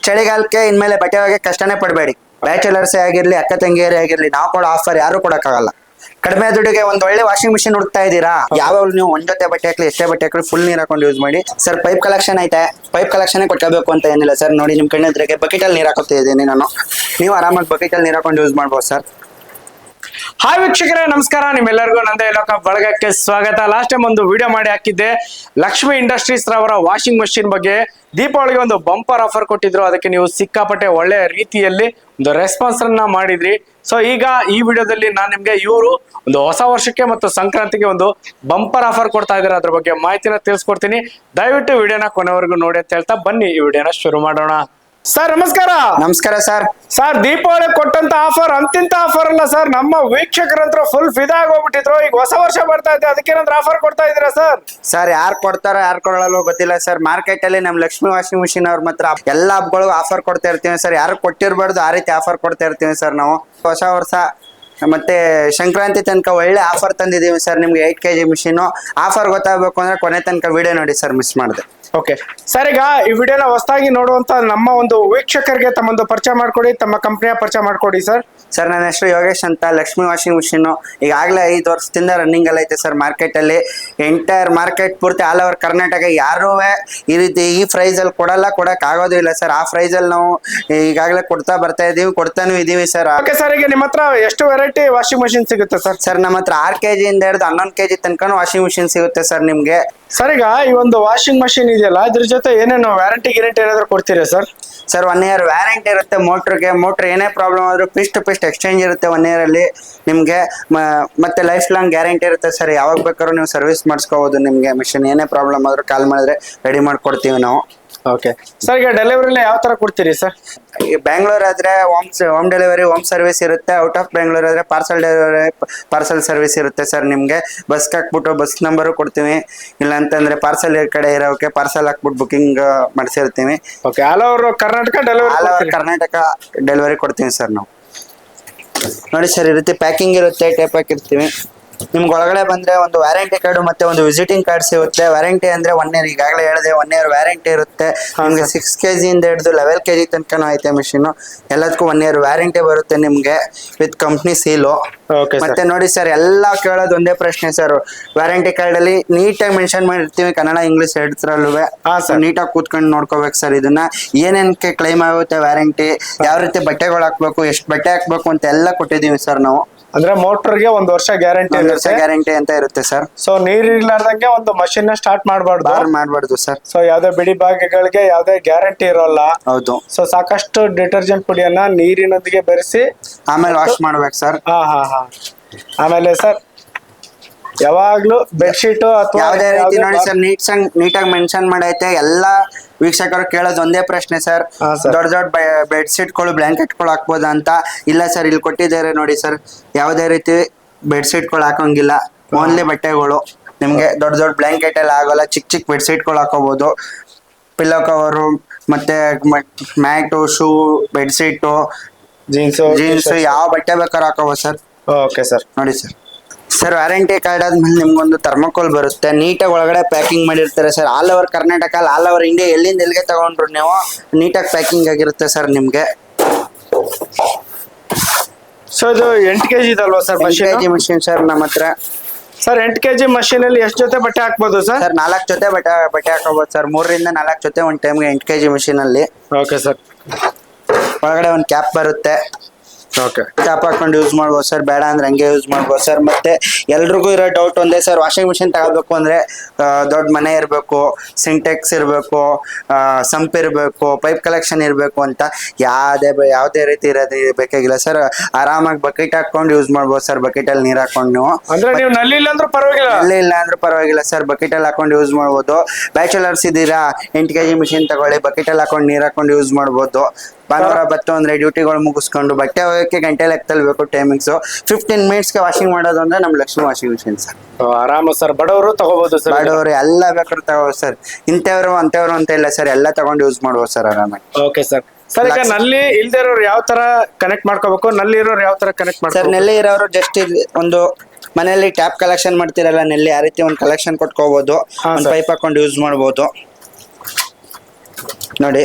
ಚಳಿಗಾಲಕ್ಕೆ ಇನ್ಮೇಲೆ ಬಟ್ಟೆ ಒಗೆಯಕ್ಕೆ ಕಷ್ಟನೇ ಪಡಬೇಡಿ. ಬ್ಯಾಚುಲರ್ಸೇ ಆಗಿರ್ಲಿ, ಅಕ್ಕ ತಂಗಿಯರೇ ಆಗಿರ್ಲಿ, ನಾವು ಕೊಡೋ ಆಫರ್ ಯಾರು ಕೊಡಕ್ಕಾಗಲ್ಲ. ಕಡಿಮೆ ದುಡ್ಡಿಗೆ ಒಂದು ಒಳ್ಳೆ ವಾಷಿಂಗ್ ಮಿಷಿನ್ ಹುಡುಕ್ತಾ ಇದ್ದೀರಾ? ಯಾವಾಗ ನೀವು ಒಂದ್ ಜೊತೆ ಬಟ್ಟೆ ಹಾಕ್ಲಿ, ಎಷ್ಟೇ ಬಟ್ಟೆ ಹಾಕ್ಲಿ, ಫುಲ್ ನೀರ್ ಹಾಕೊಂಡು ಯೂಸ್ ಮಾಡಿ ಸರ್. ಪೈಪ್ ಕಲೆಕ್ಷನ್ ಐತೆ, ಪೈಪ್ ಕಲೆಕ್ಷನ್ ಕೊಟ್ಕೋಬೇಕು ಅಂತ ಏನಿಲ್ಲ ಸರ್. ನೋಡಿ ನಿಮ್ ಕಣ್ಣೆದ್ರಿಗೆ ಬಕೆಟ್ ಅಲ್ಲಿ ನೀರ್ ಹಾಕೋತಾ ಇದ್ದೀನಿ ನಾನು. ನೀವು ಆರಾಮಾಗಿ ಬಕೆಟ್ ಅಲ್ಲಿ ನೀರ್ ಹಾಕೊಂಡು ಯೂಸ್ ಮಾಡ್ಬೋದು ಸರ್. ಹಾಯ್ ವೀಕ್ಷಕರೇ, ನಮಸ್ಕಾರ. ನಿಮ್ಮೆಲ್ಲರಿಗೂ ನಂದೇ ಲೋಕ ಬಳಗಕ್ಕೆ ಸ್ವಾಗತ. ಲಾಸ್ಟ್ ಟೈಮ್ ಒಂದು ವಿಡಿಯೋ ಮಾಡಿ ಹಾಕಿದ್ದೆ, ಲಕ್ಷ್ಮಿ ಇಂಡಸ್ಟ್ರೀಸ್ ರವರ ವಾಷಿಂಗ್ ಮಷಿನ್ ಬಗ್ಗೆ. ದೀಪಾವಳಿಗೆ ಒಂದು ಬಂಪರ್ ಆಫರ್ ಕೊಟ್ಟಿದ್ರು, ಅದಕ್ಕೆ ನೀವು ಸಿಕ್ಕಾಪಟ್ಟೆ ಒಳ್ಳೆ ರೀತಿಯಲ್ಲಿ ಒಂದು ರೆಸ್ಪಾನ್ಸ್ ಅನ್ನ ಮಾಡಿದ್ರಿ. ಸೊ ಈಗ ಈ ವಿಡಿಯೋದಲ್ಲಿ ನಾನು ನಿಮ್ಗೆ ಇವರು ಒಂದು ಹೊಸ ವರ್ಷಕ್ಕೆ ಮತ್ತು ಸಂಕ್ರಾಂತಿಗೆ ಒಂದು ಬಂಪರ್ ಆಫರ್ ಕೊಡ್ತಾ ಇದ್ದಾರೆ, ಅದ್ರ ಬಗ್ಗೆ ಮಾಹಿತಿನ ತಿಳಿಸ್ಕೊಡ್ತೀನಿ. ದಯವಿಟ್ಟು ವಿಡಿಯೋನ ಕೊನೆವರೆಗೂ ನೋಡಿ ಅಂತ ಹೇಳ್ತಾ ಬನ್ನಿ ಈ ವಿಡಿಯೋನ ಶುರು ಮಾಡೋಣ. ಸರ್ ನಮಸ್ಕಾರ. ನಮಸ್ಕಾರ ಸರ್. ಸರ್, ದೀಪಾವಳಿ ಕೊಟ್ಟಂತ ಆಫರ್ ಅಂತಿಂತ ಆಫರ್ ಅಲ್ಲ ಸರ್. ನಮ್ಮ ವೀಕ್ಷಕರಂತ್ರ ಫುಲ್ ಫಿದಾ ಆಗೋಗ್ಬಿಟ್ಟಿದ್ರು. ಈಗ ಹೊಸ ವರ್ಷ ಬರ್ತಾ ಇದೆ, ಅದಕ್ಕೇನಾದ್ರೂ ಆಫರ್ ಕೊಡ್ತಾ ಇದ್ದೀರಾ ಸರ್? ಸರ್, ಯಾರು ಕೊಡ್ತಾರೋ ಯಾರು ಕೊಡಲ್ಲ ಗೊತ್ತಿಲ್ಲ ಸರ್. ಮಾರ್ಕೆಟ್ ಅಲ್ಲಿ ನಮ್ ಲಕ್ಷ್ಮಿ ವಾಷಿಂಗ್ ಮಿಷಿನ್ ಅವ್ರ ಮಾತ್ರ ಎಲ್ಲಾ ಹಬ್ಬಗಳಿಗೂ ಆಫರ್ ಕೊಡ್ತಾ ಇರ್ತೀವಿ ಸರ್. ಯಾರು ಕೊಟ್ಟಿರ್ಬಾರ್ದು ಆ ರೀತಿ ಆಫರ್ ಕೊಡ್ತಾ ಇರ್ತೀವಿ ಸರ್ ನಾವು. ಹೊಸ ವರ್ಷ ಮತ್ತೆ ಸಂಕ್ರಾಂತಿ ತನಕ ಒಳ್ಳೆ ಆಫರ್ ತಂದಿದೀವಿ ಸರ್. ನಿಮ್ಗೆ 8 kg ಮಿಷಿನ್ ಆಫರ್ ಗೊತ್ತಾಗಬೇಕು ಅಂದ್ರೆ ಕೊನೆ ತನಕ ವಿಡಿಯೋ ನೋಡಿ ಸರ್, ಮಿಸ್ ಮಾಡಿದೆ. ಓಕೆ ಸರ್, ಈಗ ಈ ವಿಡಿಯೋನ ಹೊಸದಾಗಿ ನೋಡುವಂತ ನಮ್ಮ ಒಂದು ವೀಕ್ಷಕರಿಗೆ ತಮ್ಮೊಂದು ಪರಿಚಯ ಮಾಡ್ಕೊಡಿ, ತಮ್ಮ ಕಂಪನಿಯ ಪರಿಚಯ ಮಾಡ್ಕೊಡಿ ಸರ್. ಸರ್, ನನ್ನ ಹೆಸರು ಯೋಗೇಶ್ ಅಂತ. ಲಕ್ಷ್ಮಿ ವಾಷಿಂಗ್ ಮಿಷಿನ್ ಈಗಾಗಲೇ 5 ವರ್ಷದಿಂದ ರನ್ನಿಂಗ್ ಅಲ್ಲಿ ಐತೆ ಸರ್ ಮಾರ್ಕೆಟ್ ಅಲ್ಲಿ. ಎಂಟೈರ್ ಮಾರ್ಕೆಟ್ ಪೂರ್ತಿ ಆಲ್ ಓವರ್ ಕರ್ನಾಟಕ ಯಾರೂ ಈ ರೀತಿ ಈ ಪ್ರೈಸ್ ಅಲ್ಲಿ ಕೊಡಕ್ ಆಗೋದು ಇಲ್ಲ ಸರ್. ಆ ಪ್ರೈಸ್ ಅಲ್ಲಿ ನಾವು ಈಗಾಗಲೇ ಕೊಡ್ತಾ ಇದೀವಿ, ಕೊಡ್ತಾನು ಇದೀವಿ ಸರ್. ಓಕೆ ಸರ್, ಈಗ ನಿಮ್ಮ ಹತ್ರ ಎಷ್ಟು ವೆರೈಟಿ ವಾಷಿಂಗ್ ಮಷಿನ್ ಸಿಗುತ್ತೆ ಸರ್? ಸರ್, ನಮ್ಮ ಹತ್ರ 6 kg ಇಂದ ಹಿಡಿದು 11 kg ತನಕ ವಾಷಿಂಗ್ ಮಿಷಿನ್ ಸಿಗುತ್ತೆ ಸರ್ ನಿಮ್ಗೆ. ಸರ್, ಈಗ ಈ ಒಂದು ವಾಷಿಂಗ್ ಮಷಿನ್ ಇದೆಯಲ್ಲ, ಇದ್ರ ಜೊತೆ ಏನೇನು ವ್ಯಾರಂಟಿ ಗ್ಯಾರಂಟಿ ಏನಾದ್ರು ಕೊಡ್ತೀರಾ ಸರ್? ಸರ್, 1 year ವ್ಯಾರಂಟಿ ಇರುತ್ತೆ ಮೋಟ್ರಿಗೆ. ಮೋಟ್ರ್ ಏನೇ ಪ್ರಾಬ್ಲಮ್ ಆದ್ರೂ ಪೀಸ್ ಟು ಪೀಸ್ ಎಕ್ಸ್ಚೇಂಜ್ ಇರುತ್ತೆ 1 year ಅಲ್ಲಿ ನಿಮ್ಗೆ. ಮತ್ತೆ ಲೈಫ್ ಲಾಂಗ್ ಗ್ಯಾರಂಟಿ ಇರುತ್ತೆ ಸರ್. ಯಾವಾಗ ಬೇಕಾದ್ರೂ ನೀವು ಸರ್ವಿಸ್ ಮಾಡಿಸ್ಕೋಬಹುದು. ನಿಮ್ಗೆ ಮಿಷಿನ್ ಏನೇ ಪ್ರಾಬ್ಲಮ್ ಆದ್ರೂ ಕಾಲ್ ಮಾಡಿದ್ರೆ ರೆಡಿ ಮಾಡ್ಕೊಡ್ತೀವಿ ನಾವು. ಓಕೆ ಸರ್, ಈಗ ಡೆಲಿವರಿಲಿ ಯಾವ ತರ ಕೊಡ್ತೀರಿ ಸರ್? ಬ್ಯಾಂಗ್ಳೂರ್ ಆದ್ರೆ ಹೋಮ್ ಡೆಲಿವರಿ, ಹೋಮ್ ಸರ್ವಿಸ್ ಇರುತ್ತೆ. ಔಟ್ ಆಫ್ ಬ್ಯಾಂಗ್ಳೂರ್ ಆದ್ರೆ ಪಾರ್ಸಲ್ ಡೆಲಿವರಿ, ಪಾರ್ಸಲ್ ಸರ್ವಿಸ್ ಇರುತ್ತೆ ಸರ್ ನಿಮ್ಗೆ. ಬಸ್ ಹಾಕ್ಬಿಟ್ಟು ಬಸ್ ನಂಬರು ಕೊಡ್ತೀವಿ. ಇಲ್ಲ ಅಂತಂದ್ರೆ ಪಾರ್ಸಲ್ ಕಡೆ ಇರೋಕೆ ಪಾರ್ಸಲ್ ಹಾಕ್ಬಿಟ್ಟು ಬುಕಿಂಗ್ ಮಾಡಿಸಿರ್ತೀವಿ. Okay, all over Karnataka delivery? All over Karnataka delivery ಕೊಡ್ತೀವಿ ಸರ್ ನಾವು. ನೋಡಿ ಸರ್, ಈ ರೀತಿ ಪ್ಯಾಕಿಂಗ್ ಇರುತ್ತೆ, ಟೇಪ್ ಹಾಕಿರ್ತೀವಿ. ನಿಮ್ಗೆ ಒಳಗಡೆ ಬಂದ್ರೆ ಒಂದು ವ್ಯಾರಂಟಿ ಕಾರ್ಡ್ ಮತ್ತೆ ಒಂದು ವಿಸಿಟಿಂಗ್ ಕಾರ್ಡ್ ಸಿಗುತ್ತೆ. ವ್ಯಾರಂಟಿ ಅಂದ್ರೆ 1 year, ಈಗಾಗಲೇ ಹೇಳಿದೆ 1 year ವ್ಯಾರಂಟಿ ಇರುತ್ತೆ ನಿಮ್ಗೆ. 6 kg ಇಂದ ಹಿಡಿದು 11 kg ತನಕ ಐತೆ ಮಿಷಿನ್. ಎಲ್ಲದಕ್ಕೂ 1 year ವ್ಯಾರಂಟಿ ಬರುತ್ತೆ ನಿಮ್ಗೆ ವಿತ್ ಕಂಪ್ನಿ ಸೀಲು. ಮತ್ತೆ ನೋಡಿ ಸರ್, ಎಲ್ಲಾ ಕೇಳೋದು ಒಂದೇ ಪ್ರಶ್ನೆ ಸರ್. ವ್ಯಾರಂಟಿ ಕಾರ್ಡ್ ಅಲ್ಲಿ ನೀಟಾಗಿ ಮೆನ್ಷನ್ ಮಾಡಿರ್ತೀವಿ, ಕನ್ನಡ ಇಂಗ್ಲಿಷ್ ಎರಡರಲ್ಲೂ. ನೀಟಾಗಿ ಕೂತ್ಕೊಂಡು ನೋಡ್ಕೋಬೇಕು ಸರ್. ಇದನ್ನ ಏನೇನಕ್ಕೆ ಕ್ಲೈಮ್ ಆಗುತ್ತೆ ವ್ಯಾರಂಟಿ, ಯಾವ ರೀತಿ ಬಟ್ಟೆಗಳು ಹಾಕ್ಬೇಕು, ಎಷ್ಟು ಬಟ್ಟೆ ಹಾಕ್ಬೇಕು ಅಂತ ಎಲ್ಲ ಕೊಟ್ಟಿದೀವಿ ಸರ್ ನಾವು. ಅಂದ್ರೆ ಮೋಟರ್ಗೆ 1 ವರ್ಷ ಗ್ಯಾರಂಟಿ ಅಂತ ಇರುತ್ತೆ ಸರ್. ಸೊ ನೀರ್ ಇರ್ಲಾರ್ದಂಗೆ ಒಂದು ಮಷಿನ್ ಸ್ಟಾರ್ಟ್ ಮಾಡಬಾರ್ದು ಸರ್. ಸೊ ಯಾವ್ದೇ ಬಿಡಿ ಭಾಗಗಳಿಗೆ ಯಾವ್ದೇ ಗ್ಯಾರಂಟಿ ಇರೋಲ್ಲ. ಹೌದು. ಸೊ ಸಾಕಷ್ಟು ಡಿಟರ್ಜೆಂಟ್ ಪುಡಿಯನ್ನ ನೀರಿನೊಂದಿಗೆ ಬೆರೆಸಿ ಆಮೇಲೆ ವಾಶ್ ಮಾಡ್ಬೇಕು ಸರ್. ಆಮೇಲೆ ಸರ್, ಯಾವಾಗ್ಲೂ ಬೆಡ್ಶೀಟ್ ಅಥವಾ ಯಾವ್ದೇ ರೀತಿ ನೋಡಿ ಸರ್, ನೀಟಾಗಿ ಮೆನ್ಷನ್ ಮಾಡೈತೆ. ಎಲ್ಲಾ ವೀಕ್ಷಕರು ಕೇಳೋದು ಒಂದೇ ಪ್ರಶ್ನೆ ಸರ್. ದೊಡ್ಡ ಬೆಡ್ಶೀಟ್ಗಳು, ಬ್ಲಾಂಕೆಟ್ಗಳು ಹಾಕ್ಬೋದಾ ಅಂತ. ಇಲ್ಲ ಸರ್, ಇಲ್ಲಿ ಕೊಟ್ಟಿದ್ದಾರೆ ನೋಡಿ ಸರ್, ಯಾವುದೇ ರೀತಿ ಬೆಡ್ಶೀಟ್ಗಳು ಹಾಕೋಂಗಿಲ್ಲ. ಓನ್ಲಿ ಬಟ್ಟೆಗಳು ನಿಮ್ಗೆ. ದೊಡ್ಡ ಬ್ಲಾಂಕೆಟ್ ಎಲ್ಲ ಆಗೋಲ್ಲ. ಚಿಕ್ಕ ಬೆಡ್ಶೀಟ್ಗಳು ಹಾಕೋಬಹುದು. ಪಿಲ್ಲೋ ಕವರು ಮತ್ತೆ ಮ್ಯಾಟು, ಶೂ, ಬೆಡ್ಶೀಟು, ಜೀನ್ಸ್ ಯಾವ ಬಟ್ಟೆ ಬೇಕಾದ್ರೂ ಹಾಕೋಬಹುದು ಸರ್. ಓಕೆ ಸರ್, ನೋಡಿ ಸರ್. ಸರ್, ವ್ಯಾರಂಟಿ ಕಾರ್ಡ್ ಆದ್ಮೇಲೆ ನಿಮ್ಗೊಂದು ಥರ್ಮೋಕೋಲ್ ಬರುತ್ತೆ. ನೀಟಾಗಿ ಒಳಗಡೆ ಪ್ಯಾಕಿಂಗ್ ಮಾಡಿರ್ತಾರೆ sir. All over Karnataka, all over India ಎಲ್ಲಿಂದ ಎಲ್ಲಿಗೆ ತಗೊಂಡ್ರು ನೀವು ನೀಟಾಗಿ ಪ್ಯಾಕಿಂಗ್ ಆಗಿರುತ್ತೆ ಸರ್ ನಿಮ್ಗೆ. ಸೊ ಇದು 8 kg ಇದಲ್ವಾ ಸರ್? 8 kg ಮಷಿನ್ ಸರ್ ನಮ್ಮ ಹತ್ರ. ಸರ್, 8 kg ಮಷೀನ್ ಅಲ್ಲಿ ಎಷ್ಟು ಜೊತೆ ಬಟ್ಟೆ ಹಾಕ್ಬೋದು ಸರ್? ಸರ್, 4 ಜೊತೆ ಬಟ್ಟೆ ಹಾಕೋಬಹುದು ಸರ್. 3 ರಿಂದ 4 ಜೊತೆ ಒಂದು ಟೈಮ್ಗೆ 8 kg ಮಷೀನ್ ಅಲ್ಲಿ. Okay sir. ಒಳಗಡೆ ಒಂದು ಕ್ಯಾಪ್ ಬರುತ್ತೆ. ಓಕೆ, ಕ್ಯಾಪ್ ಹಾಕೊಂಡು ಯೂಸ್ ಮಾಡ್ಬೋದು ಸರ್. ಬೇಡ ಅಂದ್ರೆ ಹಂಗೆ ಯೂಸ್ ಮಾಡ್ಬೋದು ಸರ್. ಮತ್ತೆ ಎಲ್ರಿಗೂ ಇರೋ ಡೌಟ್ ಒಂದೇ ಸರ್, ವಾಷಿಂಗ್ ಮಿಷಿನ್ ತಗೋಬೇಕು ಅಂದ್ರೆ ದೊಡ್ಡ ಮನೆ ಇರಬೇಕು, ಸಿಂಟೆಕ್ಸ್ ಇರಬೇಕು, ಸಂಪ್ ಇರಬೇಕು, ಪೈಪ್ ಕಲೆಕ್ಷನ್ ಇರಬೇಕು ಅಂತ. ಯಾವುದೇ ರೀತಿ ಇರೋದು ಬೇಕಾಗಿಲ್ಲ ಸರ್. ಆರಾಮಾಗಿ ಬಕೆಟ್ ಹಾಕೊಂಡು ಯೂಸ್ ಮಾಡ್ಬೋದು ಸರ್. ಬಕೆಟ್ ಅಲ್ಲಿ ನೀರ್ ಹಾಕೊಂಡು ನೀವು, ಅಂದ್ರೆ ನೀವು ನಲ್ಲಿ ಇಲ್ಲ ಅಂದ್ರೂ ಪರವಾಗಿಲ್ಲ ಸರ್. ಬಕೆಟ್ ಅಲ್ಲಿ ಹಾಕೊಂಡು ಯೂಸ್ ಮಾಡ್ಬೋದು. ಬ್ಯಾಚುಲರ್ಸ್ ಇದ್ದೀರಾ, 8 kg ಮಿಷಿನ್ ತಗೊಳ್ಳಿ, ಬಕೆಟ್ ಅಲ್ಲಿ ಹಾಕೊಂಡು ನೀರ್ ಹಾಕೊಂಡು ಯೂಸ್ ಮಾಡ್ಬೋದು. ಭಾನುವಾರ ಬತ್ತು ಅಂದ್ರೆ ಡ್ಯೂಟಿಗಳು ಮುಗಿಸ್ಕೊಂಡು ಬಟ್ಟೆ ಹೋಗಕ್ಕೆ ಗಂಟೆ ಲೆಕ್ಕದಲ್ಲಿ ಬೇಕು ಟೈಮಿಂಗ್ಸ್. 15 minutesಗೆ ವಾಷಿಂಗ್ ಮಾಡೋದು ಅಂದ್ರೆ ನಮ್ಮ ಲಕ್ಷ್ಮಿ ವಾಷಿಂಗ್ ಮಿಷಿನ್ ಸರ್. ಆರಾಮ ಸರ್, ಬಡವರು ತಗೋಬಹುದು ಸರ್. ಬಡವರು ಎಲ್ಲ ಬೇಕಾದ್ರೂ ತಗೋಬೋದು ಸರ್. ಇಂಥವ್ರು ಅಂತವ್ರು ಅಂತ ಇಲ್ಲ ಸರ್, ಎಲ್ಲ ತಗೊಂಡು ಯೂಸ್ ಮಾಡ್ಬೋದು ಸರ್ ಆರಾಮಾಗಿ. Okay sir. ಸರ್, ಈಗ ನಲ್ಲಿ ಇಲ್ದೇ ಇರೋರು ಯಾವ ತರ ಕನೆಕ್ಟ್ ಮಾಡ್ಕೋಬೇಕು, ನಲ್ಲಿ ಇರೋರು ಯಾವ ತರ ಕನೆಕ್ಟ್ ಮಾಡ್ತಾರೆ ಸರ್? ನಲ್ಲಿ ಇರೋರು ಜಸ್ಟ್ ಒಂದು ಮನೆಯಲ್ಲಿ ಟ್ಯಾಪ್ ಕಲೆಕ್ಷನ್ ಮಾಡ್ತಿರಲ್ಲ ನಲ್ಲಿ, ಆ ರೀತಿ ಒಂದು ಕಲೆಕ್ಷನ್ ಕೊಟ್ಕೋಬಹುದು. ಒಂದು ಪೈಪ್ ಹಾಕೊಂಡು ಯೂಸ್ ಮಾಡ್ಬೋದು. ನೋಡಿ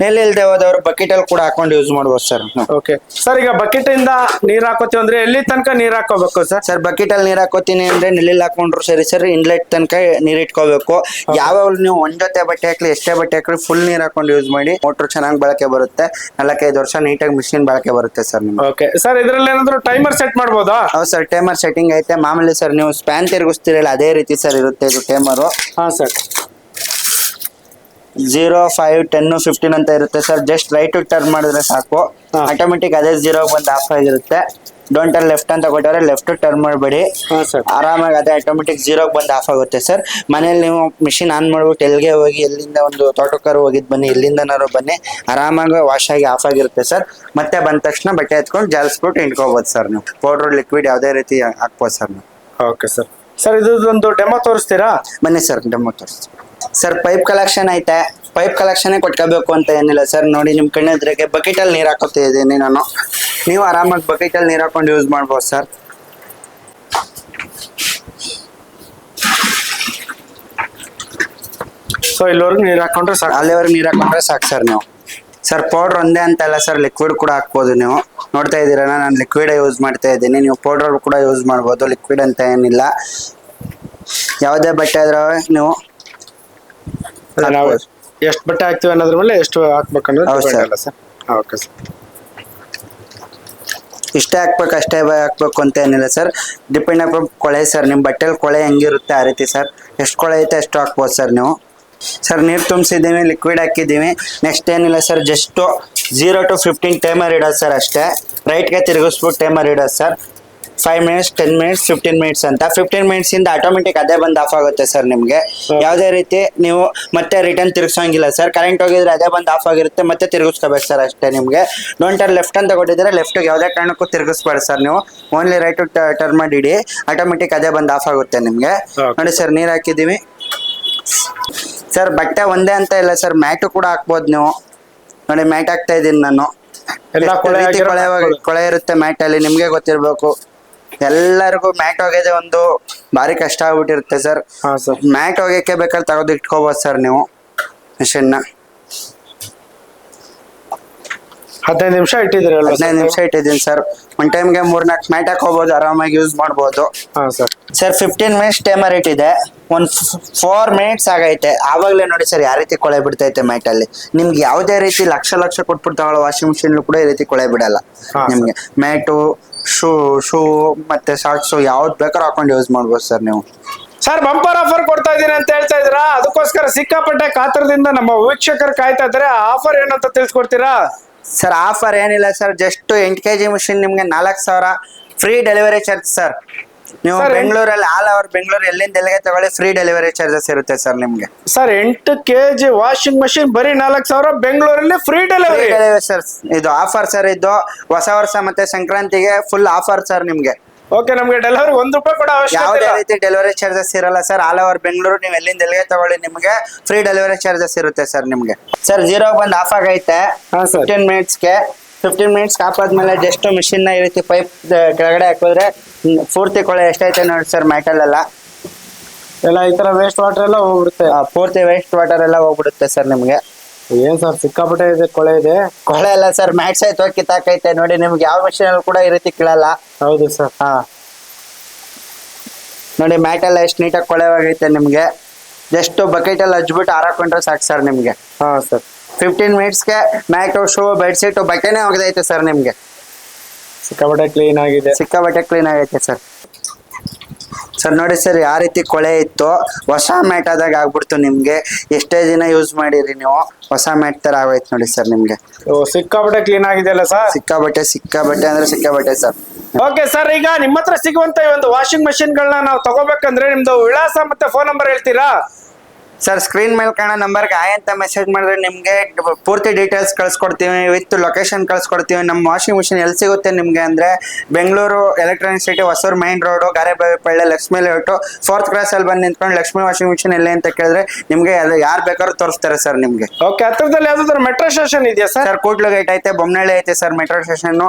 ನೆಲೆ ಇಲ್ದೆ ಹೋದವರು ಬಕೆಟ್ ಅಲ್ಲಿ ಕೂಡ ಹಾಕೊಂಡು ಯೂಸ್ ಮಾಡ್ಬೋದು ಸರ್. ಓಕೆ ಸರ್, ಈಗ ಬಕೆಟ್ ಇಂದ ನೀರ್ ಹಾಕೋತೀವಿ ಅಂದ್ರೆ ಎಲ್ಲಿ ತನಕ ನೀರ್ ಹಾಕೋಬೇಕು ಸರ್? ಸರ್ ಬಕೆಟ್ ಅಲ್ಲಿ ನೀರ್ ಹಾಕೋತೀನಿ ಅಂದ್ರೆ ನೆಲ್ಲಿಲ್ ಹಾಕೊಂಡ್ರು ಸರಿ ಸರ್, ಇನ್ಲೆಟ್ ತನಕ ನೀರ್ ಇಟ್ಕೋಬೇಕು. ಯಾವಾಗ ನೀವು ಒಂದ್ ಜೊತೆ ಬಟ್ಟೆ ಹಾಕ್ಲಿ ಎಷ್ಟೇ ಬಟ್ಟೆ ಹಾಕ್ಲಿ ಫುಲ್ ನೀರ್ ಹಾಕೊಂಡು ಯೂಸ್ ಮಾಡಿ. ಮೋಟ್ರ್ ಚೆನ್ನಾಗಿ ಬಳಕೆ ಬರುತ್ತೆ, 4-5 ವರ್ಷ ನೀಟಾಗಿ ಮಿಷಿನ್ ಬಳಕೆ ಬರುತ್ತೆ ಸರ್ ನಿಮ್ಗೆ. ಓಕೆ ಸರ್, ಇದ್ರಲ್ಲಿ ಏನಾದ್ರು ಟೈಮರ್ ಸೆಟ್ ಮಾಡ್ಬೋದಾ? ಹೌದು ಸರ್, ಟೈಮರ್ ಸೆಟ್ಟಿಂಗ್ ಐತೆ ಮಾಮೂಲಿ ಸರ್. ನೀವು ಸ್ಪ್ಯಾನ್ ತಿರುಗಿಸ್ತೀರಲ್ಲ ಅದೇ ರೀತಿ ಸರ್ ಇರುತ್ತೆ ಇದು ಟೈಮರು. ಹಾ ಸರ್. 0, 5, 10, 15 ಅಂತ ಇರುತ್ತೆ ಸರ್. ಜಸ್ಟ್ ರೈಟ್ ಟರ್ನ್ ಮಾಡಿದ್ರೆ ಸಾಕು, ಆಟೋಮೆಟಿಕ್ ಅದೇ 0 ಬಂದು ಆಫ್ ಆಗಿರುತ್ತೆ. ಡೋಂಟ್ ಟರ್ನ್ ಲೆಫ್ಟ್ ಅಂತ ಕೊಟ್ಟರೆ ಲೆಫ್ಟ್ ಟರ್ನ್ ಮಾಡಬೇಡಿ, ಆರಾಮಾಗಿ ಅದೇ ಆಟೋಮೆಟಿಕ್ 0 ಬಂದು ಆಫ್ ಆಗುತ್ತೆ ಸರ್. ಮನೇಲಿ ನೀವು ಮಿಷಿನ್ ಆನ್ ಮಾಡ್ಬಿಟ್ಟು ಎಲ್ಲಿಗೆ ಹೋಗಿ, ಎಲ್ಲಿಂದ ಒಂದು ತೋಟಕ್ಕಾರು ಹೋಗಿದ್ ಬನ್ನಿ, ಎಲ್ಲಿಂದನಾರು ಬನ್ನಿ, ಆರಾಮಾಗಿ ವಾಶ್ ಆಗಿ ಆಫ್ ಆಗಿರುತ್ತೆ ಸರ್. ಮತ್ತೆ ಬಂದ ತಕ್ಷಣ ಬಟ್ಟೆ ಎತ್ಕೊಂಡು ಜಾಲಿಸ್ಬಿಟ್ಟು ಇಂಟ್ಕೋಬಹುದು ಸರ್. ನೀವು ಪೌಡರ್ ಲಿಕ್ವಿಡ್ ಯಾವುದೇ ರೀತಿ ಹಾಕ್ಬೋದು ಸರ್ ನೀವು. Okay sir. ಸರ್ ಇದೊಂದು ಡೆಮೋ ತೋರಿಸ್ತೀರಾ? ಬನ್ನಿ ಸರ್, ಡೆಮೋ ತೋರಿಸ್ತೀವಿ ಸರ್. ಪೈಪ್ ಕಲೆಕ್ಷನ್ ಐತೆ, ಪೈಪ್ ಕಲೆಕ್ಷನ್ ಕೊಟ್ಕೋಬೇಕು ಅಂತ ಏನಿಲ್ಲ ಸರ್. ನೋಡಿ ನಿಮ್ ಕಣ್ಣೆದ್ರಿಗೆ ಬಕೆಟ್ ಅಲ್ಲಿ ನೀರ್ ಹಾಕೋತಾ ಇದ್ದೀನಿ ನಾನು. ನೀವು ಆರಾಮಾಗಿ ಬಕೆಟ್ ಅಲ್ಲಿ ನೀರ್ ಹಾಕೊಂಡು ಯೂಸ್ ಮಾಡ್ಬೋದು ಸರ್. ಸೊ ಇಲ್ಲಿವರೆಗೂ ನೀರ್ ಹಾಕೊಂಡ್ರೆ ಸಾಕು? ಅಲ್ಲಿವರೆಗೆ ನೀರ್ ಹಾಕೊಂಡ್ರೆ ಸಾಕು ಸರ್. ನೀವು ಸರ್ ಪೌಡರ್ ಒಂದೇ ಅಂತ ಅಲ್ಲ ಸರ್, ಲಿಕ್ವಿಡ್ ಕೂಡ ಹಾಕ್ಬೋದು. ನೀವು ನೋಡ್ತಾ ಇದ್ದೀರಾ ನಾನು ಲಿಕ್ವಿಡ್ ಯೂಸ್ ಮಾಡ್ತಾ ಇದ್ದೀನಿ, ನೀವು ಪೌಡರ್ ಕೂಡ ಯೂಸ್ ಮಾಡ್ಬೋದು. ಲಿಕ್ವಿಡ್ ಅಂತ ಏನಿಲ್ಲ, ಯಾವುದೇ ಬಟ್ಟೆ ಆದ್ರೆ ನೀವು ಎಷ್ಟು ಬಟ್ಟೆ ಹಾಕ್ತಿವಿ ಅನ್ನೋದ್ರ ಮೇಲೆ ಎಷ್ಟು ಹಾಕ್ಬೇಕನ್ನೋದು ಸರ್. Okay sir. ಇಷ್ಟೇ ಹಾಕ್ಬೇಕು ಅಷ್ಟೇ ಹಾಕ್ಬೇಕು ಅಂತ ಏನಿಲ್ಲ ಸರ್, ಡಿಪೆಂಡ್ ಅಪ್ ಕೊಳೆ ಸರ್. ನಿಮ್ಮ ಬಟ್ಟೆಲಿ ಕೊಳೆ ಹೆಂಗಿರುತ್ತೆ ಆ ರೀತಿ ಸರ್. ಎಷ್ಟು ಕೊಳೆ ಐತೆ ಅಷ್ಟು ಹಾಕ್ಬೋದು ಸರ್ ನೀವು. ಸರ್ ನೀರು ತುಂಬಿಸಿದ್ದೀವಿ, ಲಿಕ್ವಿಡ್ ಹಾಕಿದ್ದೀವಿ. ನೆಕ್ಸ್ಟ್ ಏನಿಲ್ಲ ಸರ್, ಜಸ್ಟ್ 0 to 15 ಟೈಮರ್ ಇಡೋದು ಸರ್ ಅಷ್ಟೇ. ರೈಟ್ಗೆ ತಿರುಗಿಸ್ಬಿಟ್ಟು ಟೈಮರ್ ಇಡೋದು ಸರ್. 5 minutes, 10 minutes, 15 minutes ಅಂತ. 15 minutes ಇಂದ ಆಟೋಮೆಟಿಕ್ ಅದೇ ಬಂದು ಆಫ್ ಆಗುತ್ತೆ ಸರ್ ನಿಮ್ಗೆ. ಯಾವುದೇ ರೀತಿ ನೀವು ಮತ್ತೆ ರಿಟರ್ನ್ ತಿರ್ಗಿಸೋಂಗಿಲ್ಲ ಸರ್. ಕರೆಂಟ್ ಹೋಗಿದ್ರೆ ಅದೇ ಬಂದು ಆಫ್ ಆಗಿರುತ್ತೆ, ಮತ್ತೆ ತಿರುಗಿಸ್ಕೋಬೇಕು ಸರ್ ಅಷ್ಟೇ ನಿಮ್ಗೆ. ಡೋಂಟ್ ಟರ್ನ್ ಲೆಫ್ಟ್ ಅಂತ ಕೊಟ್ಟಿದ್ರೆ ಲೆಫ್ಟ್ಗೆ ಯಾವುದೇ ಕಾರಣಕ್ಕೂ ತಿರುಗಿಸ್ಬೇಡಿ ಸರ್ ನೀವು. ಓನ್ಲಿ ರೈಟ್ ಟರ್ನ್ ಮಾಡಿಡಿ, ಆಟೋಮೆಟಿಕ್ ಅದೇ ಬಂದು ಆಫ್ ಆಗುತ್ತೆ ನಿಮ್ಗೆ. ನೋಡಿ ಸರ್, ನೀರು ಹಾಕಿದ್ದೀವಿ ಸರ್. ಬಟ್ಟೆ ಒಂದೇ ಅಂತ ಇಲ್ಲ ಸರ್, ಮ್ಯಾಟು ಕೂಡ ಹಾಕ್ಬೋದು ನೀವು. ನೋಡಿ ಮ್ಯಾಟ್ ಹಾಕ್ತಾ ಇದ್ದೀನಿ ನಾನು. ಕೊಳೆ ಇರುತ್ತೆ ಮ್ಯಾಟ್ ಅಲ್ಲಿ, ನಿಮ್ಗೆ ಗೊತ್ತಿರ್ಬೇಕು. ಎಲ್ಲರಿಗೂ ಮ್ಯಾಟ್ ಹೋಗೋದೇ ಒಂದು ಭಾರಿ ಕಷ್ಟ ಆಗ್ಬಿಟ್ಟಿರುತ್ತೆ ಸರ್. ಮ್ಯಾಟ್ ಹೋಗಕ್ಕೆ ಬೇಕಾದ್ರೆ ತಗೋದು ಇಟ್ಕೋಬಹುದು ಸರ್ ನೀವು ಮಿಷನ್ನ. 15 ನಿಮಿಷ ಇಟ್ಟಿದ್ದೀರಿ? 15 ನಿಮಿಷ ಇಟ್ಟಿದ್ದೀನಿ ಸರ್. ಒಂದ್ ಟೈಮ್ಗೆ 3-4 ಮ್ಯಾಟ್ ಹಾಕೋಬಹುದು, ಆರಾಮಾಗಿ ಯೂಸ್ ಮಾಡ್ಬೋದು ಸರ್. 15 minutes ಟೈಮರ್ ಇಟ್ಟಿದೆ, ಒಂದು 4 minutes ಆಗೈತೆ. ಆವಾಗಲೇ ನೋಡಿ ಸರ್ ಯಾವ ರೀತಿ ಕೊಳೆ ಬಿಡ್ತೈತೆ ಮ್ಯಾಟ್ ಅಲ್ಲಿ. ನಿಮ್ಗೆ ಯಾವುದೇ ರೀತಿ ಲಕ್ಷ ಕೊಟ್ಬಿಟ್ಟು ತಗೊಳ್ಳೋ ವಾಷಿಂಗ್ ಮಿಷಿನ್ ಕೂಡ ಈ ರೀತಿ ಕೊಳೆ ಬಿಡಲ್ಲ ನಿಮ್ಗೆ. ಮ್ಯಾಟು, ಶೂ ಮತ್ತೆ ಸಾಕ್ಸು ಯಾವ್ದು ಬೇಕಾದ್ರೂ ಹಾಕೊಂಡು ಯೂಸ್ ಮಾಡ್ಬೋದು ಸರ್ ನೀವು. ಸರ್ ಬಂಪರ್ ಆಫರ್ ಕೊಡ್ತಾ ಇದೀನಿ ಅಂತ ಹೇಳ್ತಾ ಇದ್ದೀರಾ, ಅದಕ್ಕೋಸ್ಕರ ಸಿಕ್ಕಾಪಟ್ಟೆ ಕಾತರದಿಂದ ನಮ್ಮ ವೀಕ್ಷಕರು ಕಾಯ್ತಾ ಇದ್ದಾರೆ. ಆಫರ್ ಏನಂತ ತಿಳಿಸ್ಕೊಡ್ತೀರಾ ಸರ್? ಆಫರ್ ಏನಿಲ್ಲ ಸರ್, ಜಸ್ಟ್ 8 kg ಮಿಷಿನ್ ನಿಮ್ಗೆ 4,000 ಫ್ರೀ ಡೆಲಿವರಿ ಚಾರ್ಜ್ ಸರ್. ನೀವು ಬೆಂಗಳೂರಲ್ಲಿ ಆಲ್ ಓವರ್ ಬೆಂಗಳೂರು ಎಲ್ಲಿಂದ ಎಲ್ಲಿಗೆ ತಗೊಳ್ಳಿ ಫ್ರೀ ಡೆಲಿವರಿ ಚಾರ್ಜಸ್ ಇರುತ್ತೆ ಸರ್ ನಿಮ್ಗೆ. ಸರ್ 8 kg ವಾಷಿಂಗ್ ಮಷಿನ್ ಬರೀ 4,000 ಬೆಂಗಳೂರಲ್ಲಿ ಫ್ರೀ ಡೆಲಿವರಿ ಸರ್. ಇದು ಆಫರ್ ಸರ್, ಇದು ಹೊಸ ವರ್ಷ ಮತ್ತೆ ಸಂಕ್ರಾಂತಿಗೆ ಫುಲ್ ಆಫರ್ ಸರ್ ನಿಮ್ಗೆ. ಓಕೆ, ನಮ್ಗೆ ಡೆಲಿವರಿ ₹1 ಕೂಡ ಯಾವುದೇ ರೀತಿ ಡೆಲಿವರಿ ಚಾರ್ಜಸ್ ಇರಲ್ಲ ಸರ್. ಆಲ್ ಓವರ್ ಬೆಂಗಳೂರು ನೀವು ಎಲ್ಲಿಂದ ಎಲ್ಲಿಗೆ ತಗೊಳ್ಳಿ ನಿಮ್ಗೆ ಫ್ರೀ ಡೆಲಿವರಿ ಚಾರ್ಜಸ್ ಇರುತ್ತೆ ಸರ್ ನಿಮ್ಗೆ. ಸರ್ 0 ಬಂದು ಆಫ್ ಆಗೈತೆ 15 minutesಗೆ. 15 minutes ಆಫ್ ಆದ್ಮೇಲೆ ಜಸ್ಟ್ ಮಿಷಿನ್ ಈ ರೀತಿ ಪೈಪ್ ಕೆಳಗಡೆ ಹಾಕಿದ್ರೆ ಪೂರ್ತಿ ಕೊಳೆ ಎಷ್ಟೈತೆ ನೋಡಿ ಸರ್. ಮ್ಯಾಟಲ್ಲೆಲ್ಲ ಎಲ್ಲ ಈ ತರ ವೇಸ್ಟ್ ವಾಟರ್ ಎಲ್ಲ ಹೋಗ್ಬಿಡುತ್ತೆ, ಪೂರ್ತಿ ವೇಸ್ಟ್ ವಾಟರ್ ಎಲ್ಲ ಹೋಗ್ಬಿಡುತ್ತೆ ಸರ್ ನಿಮ್ಗೆ. ಏನ್ ಸರ್ ಸಿಕ್ಕಾಪಟ್ಟೆ ಇದೆ ಕೊಳೆ ಇದೆ? ಕೊಳೆ ಎಲ್ಲ ಸರ್, ಮ್ಯಾಟ್ ಸಹಿತ ಕಿತ್ತಾಕೈತೆ ನೋಡಿ. ನಿಮ್ಗೆ ಯಾವ ಮಿಷಿನ್ ಅಲ್ಲಿ ಕೂಡ ಈ ರೀತಿ ಕೀಳಲ್ಲ. ಹೌದು ಸರ್. ನೋಡಿ ಮ್ಯಾಟ್ ಎಲ್ಲ ಎಷ್ಟು ನೀಟಾಗಿ ಕೊಳೆವಾಗೈತೆ ನಿಮ್ಗೆ. ಜಸ್ಟ್ ಬಕೆಟ್ ಅಲ್ಲಿ ಹಚ್ಬಿಟ್ಟು ಹಾರಾಕೊಂಡ್ರೆ ಸಾಕು ಸರ್ ನಿಮ್ಗೆ. ಸರ್ 15 minutesಗೆ ಮ್ಯಾಟು, ಶೂ, ಬೆಡ್ಶೀಟ್, ಬಟ್ಟೆನೇ ಹೋಗದೈತೆ ಸರ್ ನಿಮ್ಗೆ. ಸಿಕ್ಕಾಪಟ್ಟೆ ಕ್ಲೀನ್ ಆಗಿದೆ, ಸಿಕ್ಕಾಪಟ್ಟೆ ಕ್ಲೀನ್ ಆಗೈತೆ ಸರ್. ಸರ್ ನೋಡಿ ಸರ್ ಯಾವ ರೀತಿ ಕೊಳೆ ಇತ್ತು, ಹೊಸ ಮ್ಯಾಟ್ ಆದಾಗ ಆಗ್ಬಿಡ್ತು ನಿಮ್ಗೆ. ಎಷ್ಟೇ ದಿನ ಯೂಸ್ ಮಾಡಿರಿ ನೀವು, ಹೊಸ ಮ್ಯಾಟ್ ತರ ಆಗೋಯ್ತು ನೋಡಿ ಸರ್ ನಿಮ್ಗೆ. ಸಿಕ್ಕಾಪಟ್ಟೆ ಕ್ಲೀನ್ ಆಗಿದೆ ಅಲ್ಲ ಸರ್? ಸಿಕ್ಕಾಬಟ್ಟೆ ಅಂದ್ರೆ ಸಿಕ್ಕಾಬಟ್ಟೆ ಸರ್. ಓಕೆ ಸರ್, ಈಗ ನಿಮ್ಮ ಹತ್ರ ಸಿಗುವಂತ ಈ ಒಂದು ವಾಷಿಂಗ್ ಮಷಿನ್ ಗಳನ್ನ ನಾವು ತಗೋಬೇಕಂದ್ರೆ ನಿಮ್ದು ವಿಳಾಸ ಮತ್ತೆ ಫೋನ್ ನಂಬರ್ ಹೇಳ್ತೀರಾ? ಸರ್ ಸ್ಕ್ರೀನ್ ಮೇಲೆ ಕಾಣೋ ನಂಬರ್ಗೆ ಆಯ್ ಅಂತ ಮೆಸೇಜ್ ಮಾಡಿದ್ರೆ ನಿಮಗೆ ಪೂರ್ತಿ ಡೀಟೇಲ್ಸ್ ಕಳ್ಸ್ಕೊಡ್ತೀವಿ, ವಿತ್ ಲೊಕೇಶನ್ ಕಳ್ಸ್ಕೊಡ್ತೀವಿ. ನಮ್ಮ ವಾಷಿಂಗ್ ಮಿಷಿನ್ ಎಲ್ಲಿ ಸಿಗುತ್ತೆ ನಿಮಗೆ ಅಂದರೆ Bengaluru electronic city, Hosur main road, Garebavipalli, Lakshmi layout, 4th cross ಅಲ್ಲಿ ಬಂದು ನಿಂತ್ಕೊಂಡು ಲಕ್ಷ್ಮೀ ವಾಷಿಂಗ್ ಮಿಷಿನ್ ಎಲ್ಲಿ ಅಂತ ಕೇಳಿದ್ರೆ ನಿಮಗೆ ಅದು ಯಾರು ಬೇಕಾದ್ರೂ ತೋರಿಸ್ತಾರೆ ಸರ್ ನಿಮಗೆ. ಓಕೆ, ಹತ್ರದಲ್ಲಿ ಯಾವ್ದಾದ್ರು ಮೆಟ್ರೋ ಸ್ಟೇಷನ್ ಇದೆಯಾ ಸರ್? ಸರ್ ಕೂಡ್ಲುಗೇಟ್ ಐತೆ, ಬೊಮ್ಮನಹಳ್ಳಿ ಐತೆ ಸರ್ ಮೆಟ್ರೋ ಸ್ಟೇಷನ್.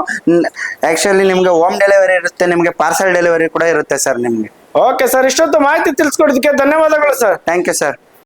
ಆಕ್ಚುಲಿ ನಿಮ್ಗೆ ಹೋಮ್ ಡೆಲಿವರಿ ಇರುತ್ತೆ, ನಿಮಗೆ ಪಾರ್ಸಲ್ ಡೆಲಿವರಿ ಕೂಡ ಇರುತ್ತೆ ಸರ್ ನಿಮಗೆ. ಓಕೆ ಸರ್, ಇಷ್ಟೊತ್ತು ಮಾಹಿತಿ ತಿಳಿಸ್ಕೊಡೋದಕ್ಕೆ ಧನ್ಯವಾದಗಳು ಸರ್. Thank you sir.